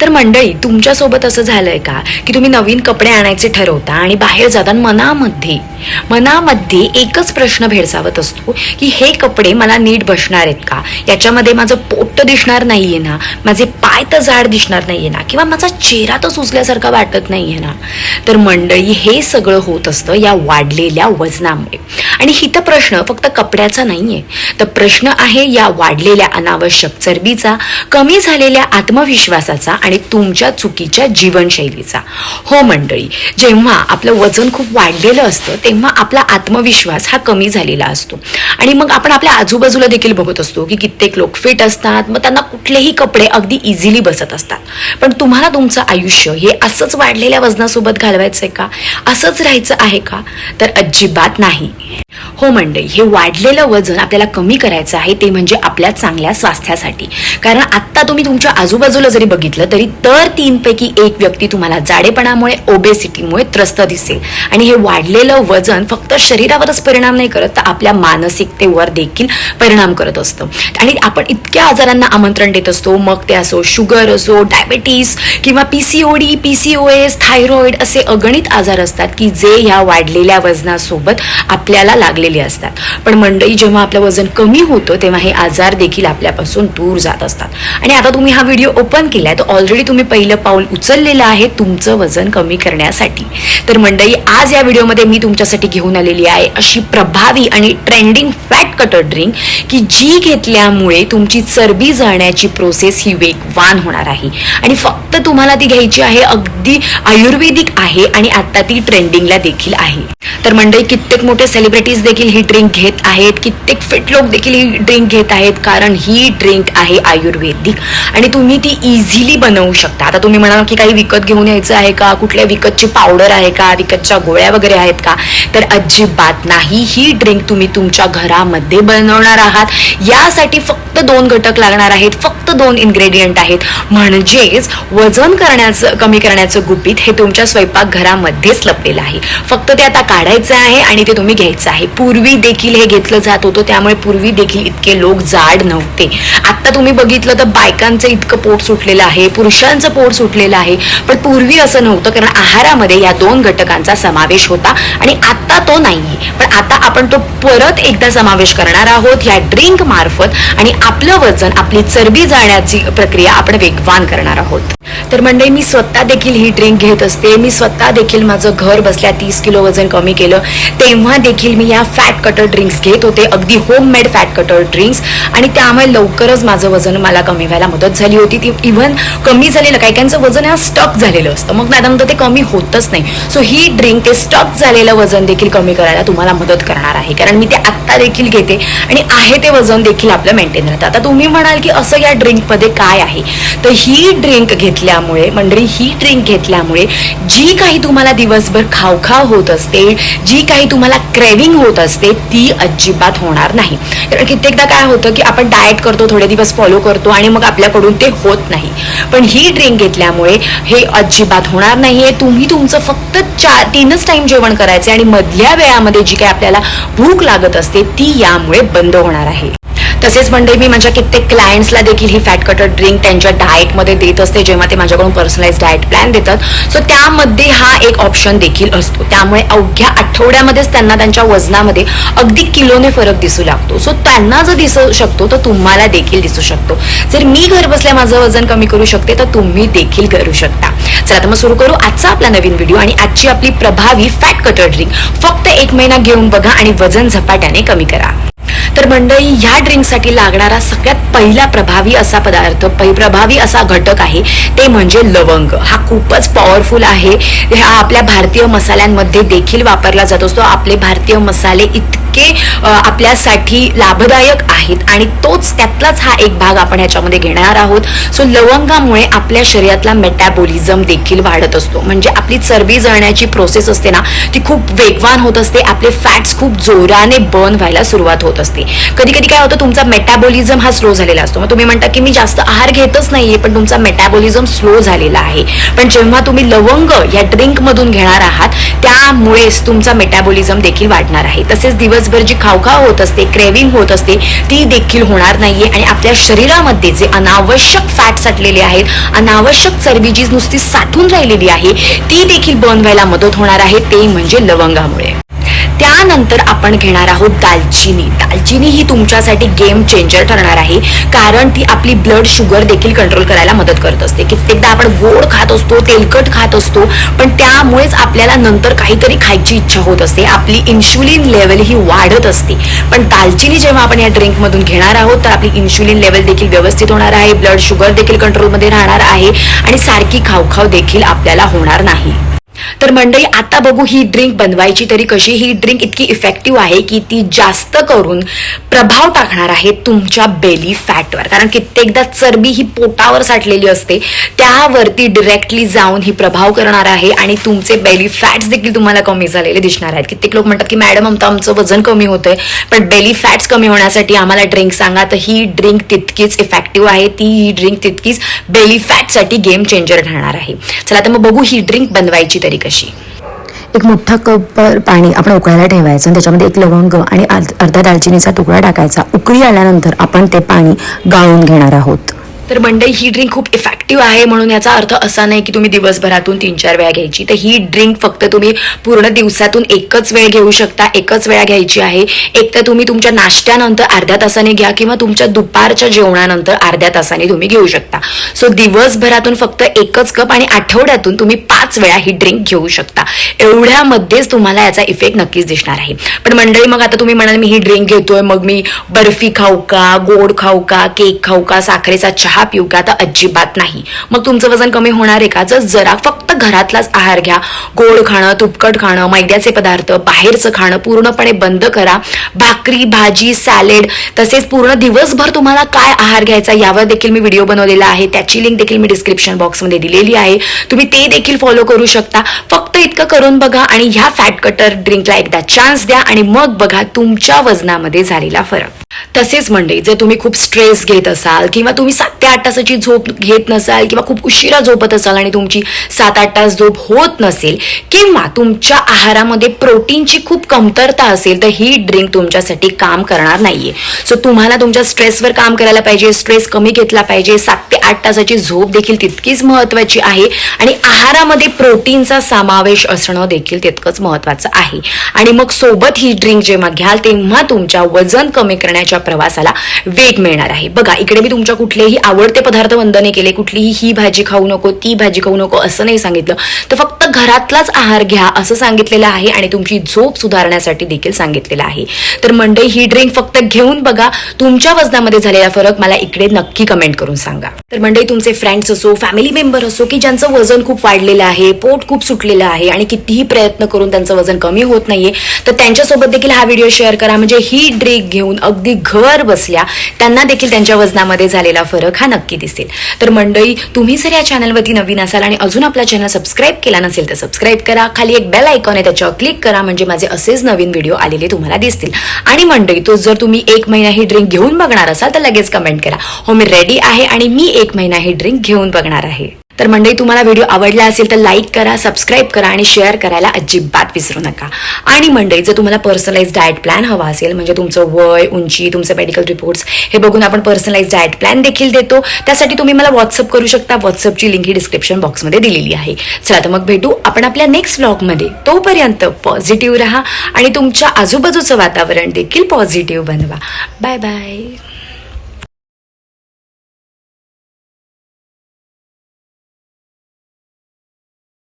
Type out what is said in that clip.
तर मंडळी, तुमच्यासोबत असं झालंय का की तुम्ही नवीन कपडे आणायचे ठरवता आणि बाहेर जाताना मनामध्ये एकच प्रश्न भेडसावत असतो की हे कपडे मला नीट बसणार आहेत का, याच्यामध्ये माझं पोट दिसणार नाहीये ना, माझे पाय तर जाड दिसणार नाहीये ना, किंवा माझा चेहरा तर सुचल्यासारखा वाटत नाहीये ना. तर मंडळी, हे सगळं होत असतं या वाढलेल्या वजनामुळे. आणि ही तर प्रश्न फक्त कपड्याचा नाहीये, तर प्रश्न आहे या वाढलेल्या अनावश्यक चरबीचा, कमी झालेल्या आत्मविश्वासाचा आणि तुमच्या चुकीच्या जीवनशैलीचा. हो मंडळी, जेव्हा आपलं वजन खूप वाढलेलं असतं तेव्हा आपला आत्मविश्वास हा कमी झालेला असतो. आणि मग आपण आपल्या आजूबाजूला देखील बघत असतो की कित्येक लोक फिट असतात, मग त्यांना कुठलेही कपडे अगदी इझिली बसत असतात. पण तुम्हाला तुमचं आयुष्य हे असंच वाढलेल्या वजनासोबत घालवायचंय का, असंच राहायचं आहे का? तर अजिबात नाही. हो मंडळी, हे वाढलेलं वजन आपल्याला कमी करायचं आहे, ते म्हणजे आपल्या चांगल्या स्वास्थ्यासाठी. कारण आत्ता तुम्ही तुमच्या आजूबाजूला जरी बघितलं तरी तर 3 पैकी 1 व्यक्ती तुम्हाला जाडेपणामुळे, ओबेसिटीमुळे त्रस्त दिसेल. आणि हे वाढलेलं वजन फक्त शरीरावरच परिणाम नाही करत, तर आपल्या मानसिकतेवर देखील परिणाम करत असतं. आणि आपण इतक्या आजारांना आमंत्रण देत असतो, मग ते असो शुगर असो, डायबेटीस किंवा PCOD, PCOS, थायरॉइड, असे अगणित आजार असतात की जे ह्या वाढलेल्या वजनासोबत आपल्याला लागलेले असतात. पण मंडळी, जेव्हा आपलं वजन कमी होतं तेव्हा हे आजार देखील आपल्यापासून दूर जात असतात. आणि आता तुम्ही हा व्हिडिओ ओपन केलाय तर ऑलरेडी तुम्ही पहिलं पाऊल उचललेलं आहे तुमचं वजन कमी करण्यासाठी. तर मंडळी, आज या व्हिडिओमध्ये मी तुमच्यासाठी घेऊन आलेली आहे अशी प्रभावी आणि ट्रेंडिंग फॅट कटर ड्रिंक की जी घेतल्यामुळे तुमची चरबी जळण्याची प्रोसेस ही वेगवान होणार आहे. आणि फक्त तुम्हाला ती घ्यायची आहे, अगदी आयुर्वेदिक आहे आणि आता ती ट्रेंडिंगला देखील आहे. तर मंडळी, कित्येक मोठे सेलिब्रिटीज देखील ही ड्रिंक घेत आहेत, कित्येक फिट लोक देखील ही ड्रिंक घेत आहेत, कारण ही ड्रिंक आहे आयुर्वेदिक आणि तुम्ही ती इझिली बनवू शकता. आता तुम्ही म्हणाल की काही विकत घेऊन यायचं आहे का, कुठल्या विकतची पावडर आहे का, विकतच्या गोळ्या वगैरे आहेत का, तर अजिबात नाही. ही ड्रिंक तुम्ही तुमच्या घरामध्ये बनवणार आहात. यासाठी फक्त 2 घटक लागणार आहेत, फक्त 2 इन्ग्रेडियंट आहेत. म्हणजेच वजन कमी करण्याचं गुपित हे तुमच्या स्वयंपाकघरामध्येच लपलेलं आहे. फक्त ते आता काढायचं आहे आणि ते तुम्ही घ्यायचं आहे. पूर्वी देखील हे घेतलं जात होतं, त्यामुळे पूर्वी देखील इतके लोक जाड नव्हते. आता तुम्ही बघितलं तर बायकांचं इतकं पोट सुटलेलं आहे, पुरुषांचं पोट सुटलेलं आहे. पण पूर्वी असं नव्हतं, कारण आहारामध्ये या 2 घटकांचा समावेश होता आणि आता तो नाहीये. पण आता आपण तो परत एकदा समावेश करणार आहोत या ड्रिंक मार्फत आणि आपलं वजन, आपली चरबी जाळण्याची प्रक्रिया आपण वेगवान करणार आहोत. तर मंडळी, मी स्वतः देखील ही ड्रिंक घेत असते. मी स्वतः देखील माझं घर बसल्या 30 किलो वजन कमी केलं. तेव्हा देखील मी या फॅट कटर ड्रिंक्स घेत होते, अगदी होममेड फॅट कटर ड्रिंक्स, आणि त्यामुळे लवकरच माझं वजन मला कमी व्हायला मदत झाली होती. ती इव्हन कमी झालेलं, काही वजन या स्टक झालेलं असतं, मग त्यानंतर ते कमी होतच नाही. सो ही ड्रिंक ते स्टक झालेलं वजन देखील कमी करायला तुम्हाला मदत करणार आहे, कारण मी ते आत्ता देखील घेते आणि आहे ते वजन देखील आपलं मेंटेन राहतं. आता तुम्ही म्हणाल की असं या ड्रिंकमध्ये काय आहे, तर ही ड्रिंक घेतल्यामुळे मंडळी, ही ड्रिंक घेतल्यामुळे जी काही तुम्हाला दिवसभर खावखाव होत असते, जी काही तुम्हाला क्रेविंग होत असते, ती अजिबात होणार नाही. कारण कित्येकदा काय होतं की आपण डाएट करतो, थोडे दिवस फॉलो करतो आणि मग आपल्याकडून ते होत नाही. पण ही ड्रिंक घेतल्यामुळे हे अजिबात होणार नाहीये. तुम्ही तुमचं फक्त 3च टाइम जेवण करायचे आणि मधल्या वेळामध्ये जी काही आपल्याला भूक लागत असते ती यामुळे बंद होणार आहे. तसेच मंडळी, मी माझ्या कित्येक क्लायंट्सला देखील ही फॅट कटर ड्रिंक त्यांच्या डाएटमध्ये देत असते, जेव्हा ते माझ्याकडून पर्सनलाइज डाएट प्लॅन देतात. सो त्यामध्ये हा एक ऑप्शन देखील असतो. त्यामुळे अवघ्या आठवड्यामध्येच त्यांना त्यांच्या वजनामध्ये अगदी किलोने फरक दिसू लागतो. सो त्यांना जर दिसू शकतो तर तुम्हाला देखील दिसू शकतो. जर मी घर बसल्या माझं वजन कमी करू शकते तर तुम्ही देखील करू शकता. चला तर मग सुरू करू आजचा आपला नवीन व्हिडिओ आणि आजची आपली प्रभावी फॅट कटर ड्रिंक. फक्त 1 महिना घेऊन बघा आणि वजन झपाट्याने कमी करा. तर मंडळी, ह्या ड्रिंकसाठी लागणारा सगळ्यात पहिला प्रभावी असा पदार्थ, प्रभावी असा घटक आहे ते म्हणजे लवंग. हा खूपच पॉवरफुल आहे. हा आपल्या भारतीय मसाल्यांमध्ये देखील वापरला जात असतो. आपले भारतीय मसाले इतके आपल्यासाठी लाभदायक आहेत आणि त्यातलाच हा एक भाग आपण ह्याच्यामध्ये घेणार आहोत. सो लवंगामुळे आपल्या शरीरातला मेटाबॉलिझम देखील वाढत असतो, म्हणजे आपली चरबी जळण्याची प्रोसेस असते ना, ती खूप वेगवान होत असते. आपले फॅट्स खूप जोराने बर्न व्हायला सुरुवात होत असते. कधी कधी काय होतं, तुमचा मेटाबॉलिझम हा स्लो झालेला असतो. मग तुम्ही म्हणता की मी जास्त आहार घेतच नाहीये, पण तुमचा मेटाबॉलिझम स्लो झालेला आहे. पण जेव्हा तुम्ही लवंग या ड्रिंक मधून घेणार आहात, त्यामुळेच तुमचा मेटाबॉलिझम देखील वाढणार आहे. तसेच दिवसभर जी खावखाव होत असते, क्रेविंग होत असते, ती देखील होणार नाहीये. आणि आपल्या शरीरामध्ये जे अनावश्यक फॅट साठलेले आहेत, अनावश्यक चरबी जी नुसती साठून राहिलेली आहे, ती देखील बर्न व्हायला मदत होणार आहे, ते म्हणजे लवंगामुळे. त्यानंतर आपण घेणार आहोत दालचिनी. दालचिनी ही तुमच्यासाठी गेम चेंजर ठरणार आहे, कारण ती आपली ब्लड शुगर देखील कंट्रोल करायला मदत करत असते. कित्येकदा आपण गोड खात असतो, तेलकट खात असतो, पण त्यामुळेच आपल्याला नंतर काहीतरी खायची इच्छा होत असते, आपली इन्शुलिन लेवल ही वाढत असते. पण दालचिनी जेव्हा आपण या ड्रिंक मधून घेणार आहोत, तर आपली इन्शुलिन लेवल देखील व्यवस्थित होणार आहे, ब्लड शुगर देखील कंट्रोलमध्ये राहणार आहे आणि सारखी खावखाव देखील आपल्याला होणार नाही. तर मंडळी, आता बघू ही ड्रिंक बनवायची तरी कशी. ही ड्रिंक इतकी इफेक्टिव्ह आहे की ती जास्त करून प्रभाव टाकणार आहे तुमच्या बेली फॅटवर, कारण कित्येकदा चरबी ही पोटावर साठलेली असते, त्यावरती डिरेक्टली जाऊन ही प्रभाव करणार आहे आणि तुमचे बेली फॅट्स देखील तुम्हाला कमी झालेले दिसणार आहेत. कित्येक लोक म्हणतात की मॅडम आमचं वजन कमी होतंय, पण बेली फॅट्स कमी होण्यासाठी आम्हाला ड्रिंक सांगा. तर ही ड्रिंक तितकीच इफेक्टिव्ह आहे, ही ड्रिंक तितकीच बेली फॅटसाठी गेम चेंजर ठरणार आहे. चला तर मग बघू ही ड्रिंक बनवायची तरी कशी. एक मोठा कप पाणी आपण उकळायला ठेवायचं आणि त्याच्यामध्ये एक लवंग आणि अर्धा दालचिनीचा तुकडा टाकायचा. उकळी आल्यानंतर आपण ते पाणी गाळून घेणार आहोत. तर मंडळी, ही ड्रिंक खूप इफेक्टिव्ह आहे, म्हणून याचा अर्थ असा नाही की तुम्ही दिवसभरातून 3-4 वेळा घ्यायची. तर ही ड्रिंक फक्त तुम्ही पूर्ण दिवसातून एकच वेळ घेऊ शकता, एकच वेळा घ्यायची आहे. एक तर तुम्ही तुमच्या नाश्त्यानंतर अर्ध्या तासाने घ्या किंवा तुमच्या दुपारच्या जेवणानंतर अर्ध्या तासाने तुम्ही घेऊ शकता. सो दिवसभरातून फक्त एकच कप आणि आठवड्यातून तुम्ही 5 वेळा ही ड्रिंक घेऊ शकता. एवढ्यामध्येच तुम्हाला याचा इफेक्ट नक्कीच दिसणार आहे. पण मंडळी, मग आता तुम्ही म्हणाल मी ही ड्रिंक घेतोय, मग मी बर्फी खाऊ का, गोड खाऊ का, केक खाऊ का, साखरेचा चहा पिऊ का? तर अजिबात नाही. मग तुमचं वजन कमी होणार आहे का? जर जरा फक्त घरातलाच आहार घ्या. गोड खाणं, तुपकट खाणं, मैद्याचे पदार्थ, बाहेरचं खाणं पूर्णपणे बंद करा. भाकरी, भाजी, सॅलेड, तसेच पूर्ण दिवसभर तुम्हाला काय आहार घ्यायचा यावर देखील मी व्हिडिओ बनवलेला आहे. त्याची लिंक देखील मी डिस्क्रिप्शन बॉक्समध्ये दिलेली आहे, तुम्ही ते देखील फॉलो करू शकता. फक्त इतकं करून बघा आणि ह्या फॅट कटर ड्रिंकला एकदा चान्स द्या आणि मग बघा तुमच्या वजनामध्ये झालेला फरक. तसेच मंडळी, जर तुम्ही खूप स्ट्रेस घेत असाल किंवा तुम्ही 7 ते 8 तासाची झोप घेत नसाल किंवा खूप उशिरा झोपत असाल आणि तुमची 7-8 तास झोप होत नसेल किंवा तुमच्या आहारामध्ये प्रोटीनची खूप कमतरता असेल, तर ही ड्रिंक तुमच्यासाठी काम करणार नाहीये. सो तुम्हाला तुमच्या स्ट्रेसवर काम करायला पाहिजे, स्ट्रेस कमी घेतला पाहिजे. 7 ते 8 तासाची झोप देखील तितकीच महत्वाची आहे आणि आहारामध्ये प्रोटीनचा समावेश असणं देखील तितकंच महत्वाचं आहे. आणि मग सोबत ही ड्रिंक जेव्हा घ्याल तेव्हा तुमच्या वजन कमी करण्याच्या प्रवासाला वेग मिळणार आहे. बघा, इकडे मी तुमच्या कुठलेही आवडते पदार्थ बंद नाही केले, कुठलीही ही भाजी खाऊ नको, ती भाजी खाऊ नको असं नाही सांगितलं, तर फक्त घरातलाच आहार घ्या असं सांगितलेलं आहे आणि तुमची झोप सुधारण्यासाठी देखील सांगितलेलं आहे. तर मंडळी, ही ड्रिंक फक्त घेऊन बघा, तुमच्या वजनामध्ये झालेला फरक मला इकडे नक्की कमेंट करून सांगा. तर मंडळी, तुमचे फ्रेंड्स असो, फॅमिली मेंबर असो की ज्यांचं वजन खूप वाढलेलं आहे, पोट खूप सुटलेलं आहे आणि कितीही प्रयत्न करून त्यांचं वजन कमी होत नाहीये, तर त्यांच्यासोबत देखील हा व्हिडिओ शेअर करा. म्हणजे ही ड्रिंक घेऊन अगदी घर बसल्या त्यांना देखील त्यांच्या वजनामध्ये झालेला फरक हा नक्की दिसेल. तर मंडळी, तुम्ही जर या चॅनलवरती नवीन असाल आणि अजून आपला चॅनल सबस्क्राईब केला नसेल तर सबस्क्राईब करा. खाली एक बेल आयकॉन आहे, त्याच्यावर क्लिक करा, म्हणजे माझे असेच नवीन व्हिडिओ आलेले तुम्हाला दिसतील. आणि मंडळी, तो जर तुम्ही 1 महिना ही ड्रिंक घेऊन बघणार असाल तर लगेच कमेंट करा, हो मी रेडी आहे आणि मी 1 महिना ही ड्रिंक घेऊन बघणार आहे. तर मंडळी, तुम्हाला व्हिडिओ आवडला असेल तर लाईक करा, सबस्क्राईब करा आणि शेअर करायला अजिबात विसरू नका. आणि मंडळी, जर तुम्हाला पर्सनलाइज डाएट प्लॅन हवा असेल, म्हणजे तुमचं वय, उंची, तुमचे मेडिकल रिपोर्ट्स हे बघून आपण पर्सनलाइज डाएट प्लॅन देखील देतो, त्यासाठी तुम्ही मला व्हॉट्सअप करू शकता. व्हॉट्सअपची लिंक ही डिस्क्रिप्शन बॉक्समध्ये दिलेली आहे. चला तर मग भेटू आपण आपल्या नेक्स्ट व्लॉगमध्ये. तोपर्यंत पॉझिटिव्ह राहा आणि तुमच्या आजूबाजूचं वातावरण देखील पॉझिटिव्ह बनवा. Bye bye.